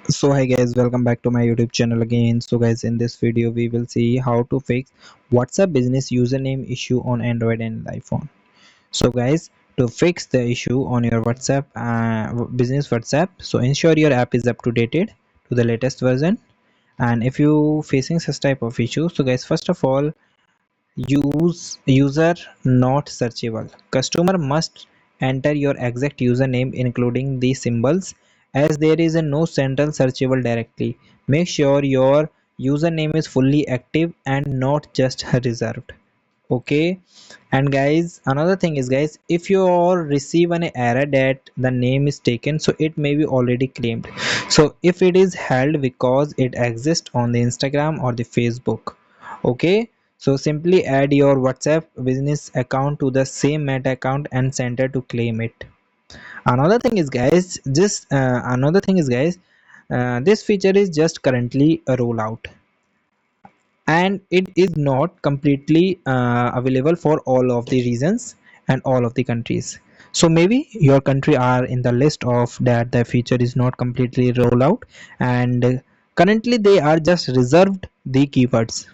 So hi guys, welcome back to my YouTube channel again. So guys, in this video we will see how to fix WhatsApp business username issue on Android and iPhone. So guys, to fix the issue on your WhatsApp business WhatsApp, so ensure your app is up to dated to the latest version. And if you facing such type of issue, so guys, first of all, use user not searchable. Customer must enter your exact username including the symbols, as there is a no central searchable directly. Make sure your username is fully active and not just reserved. Okay. And guys, another thing is, guys, if you all receive an error that the name is taken, so it may be already claimed. So if it is held because it exists on the Instagram or the Facebook. Okay, so simply add your WhatsApp business account to the same meta account and center to claim it. Another thing is, guys, this feature is just currently a rollout, and it is not completely available for all of the regions and all of the countries. So maybe your country are in the list of that the feature is not completely rolled out, and currently they are just reserved the keywords,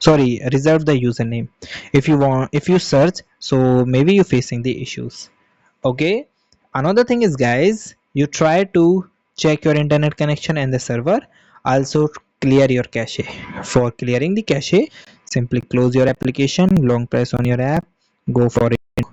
sorry, reserve the username. If you want, if you search, so maybe you're facing the issues. Okay. Another thing is, guys, you try to check your internet connection and the server. Also clear your cache. For clearing the cache, simply close your application, long press on your app, go for it.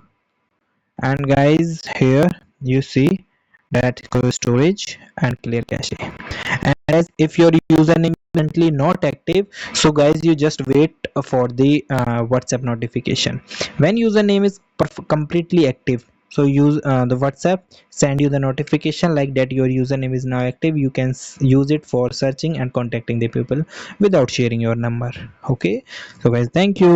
And guys, here you see that close storage and clear cache. And as if your username is currently not active, so guys, you just wait for the WhatsApp notification. When username is completely active, so use the WhatsApp send you the notification like that your username is now active. You can use it for searching and contacting the people without sharing your number. Okay, so guys, thank you.